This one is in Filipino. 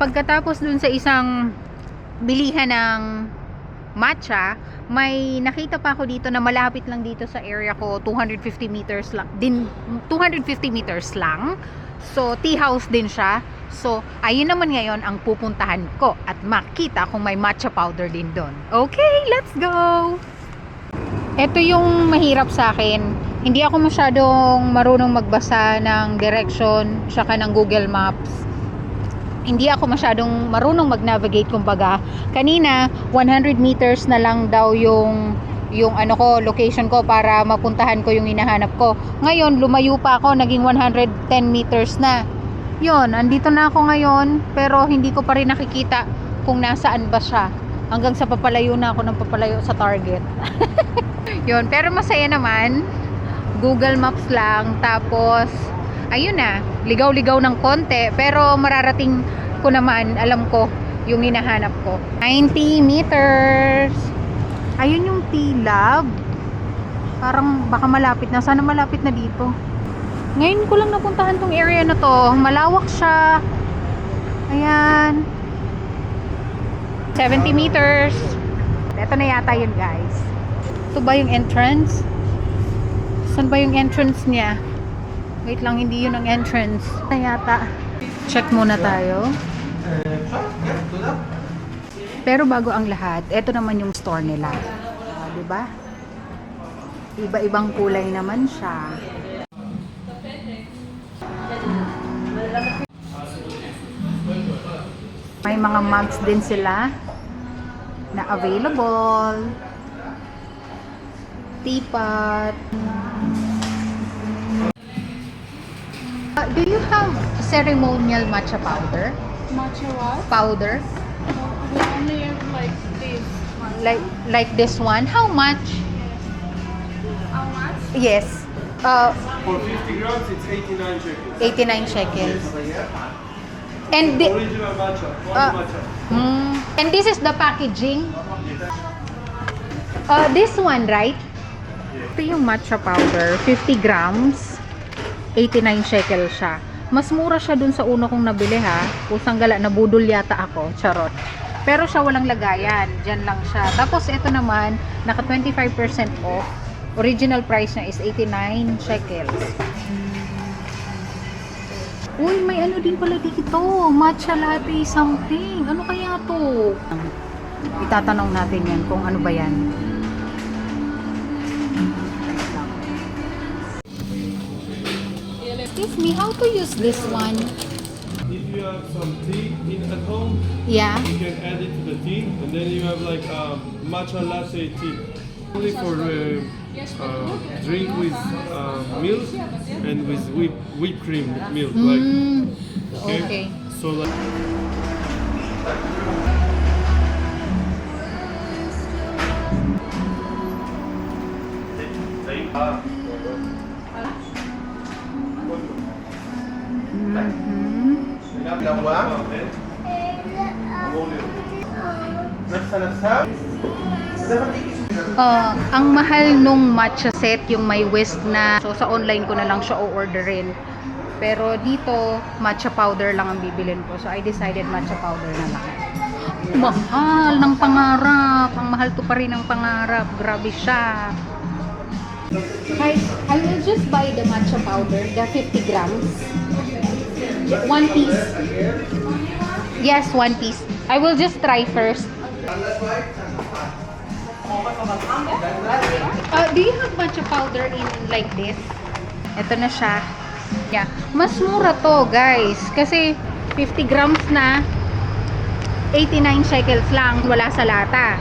pagkatapos dun sa isang bilihan ng matcha, may nakita pa ako dito na malapit lang dito sa area ko, 250 meters lang din, 250 meters lang. So tea house din siya. So ayun naman ngayon ang pupuntahan ko at makita kung may matcha powder din doon. Okay, let's go. Ito yung mahirap sa akin. Hindi ako masyadong marunong magbasa ng direction saka ng Google Maps. Hindi ako masyadong marunong mag-navigate, kumbaga. Kanina 100 meters na lang daw yung ano ko, location ko para mapuntahan ko yung hinahanap ko. Ngayon lumayo pa ako, naging 110 meters na. Yun, andito na ako ngayon, pero hindi ko pa rin nakikita kung nasaan ba siya. Hanggang sa papalayo na ako ng papalayo sa target. Yun, pero masaya naman. Google Maps lang, tapos ayun na, ligaw-ligaw ng konti, pero mararating ko naman, alam ko yung hinahanap ko. 90 meters. Ayun yung T-Lab. Parang baka malapit na, sana malapit na dito. Ngayon ko lang napuntahan tong area na to. Malawak siya. Ayan. 70 meters. Ito na yata yun, guys. Ito ba yung entrance? Saan ba yung entrance niya? Wait lang, hindi yun ang entrance. Na yata. Check muna tayo. Pero bago ang lahat, ito naman yung store nila. Diba? Iba-ibang kulay naman siya. May mga mugs din sila na available. Teapot. Do you have ceremonial matcha powder? Matcha what? Powder? We only have like this one. Like this one? How much? How much? Yes. For 50 grams, it's 89 shekels. 89 shekels. And the, Original matcha, only matcha. and this is the packaging. This one, right? Ito yung matcha powder, 50 grams, 89 shekel siya. Mas mura siya dun sa uno kong nabili, ha. Pusang gala, nabudol yata ako, charot. Pero siya walang lagayan, dyan lang siya. Tapos ito naman, naka 25% off. Original price niya is 89 shekels. Uy, may ano din pala dito, matcha latte something. Ano kaya to? Itatanong natin yan kung ano ba yan. Excuse me, how to use this one? If you have some tea at home, Yeah. you can add it to the tea, and then you have like matcha latte tea. Only for drink with milk and with whipped cream milk. Like, Okay. So like. Ang mahal nung matcha set, yung may whisk na. So sa online ko na lang siya o-orderin. Pero dito, matcha powder lang ang bibilin ko. So I decided matcha powder na lang. Mahal ng pangarap. Ang mahal to pa rin ng pangarap. Grabe siya. Guys, I will just buy the matcha powder, the 50 grams. One piece. Yes, one piece. I will just try first. Do you have matcha powder in like this? Ito na siya. Yeah. Mas mura to, guys. Kasi 50 grams na 89 shekels lang. Wala sa lata.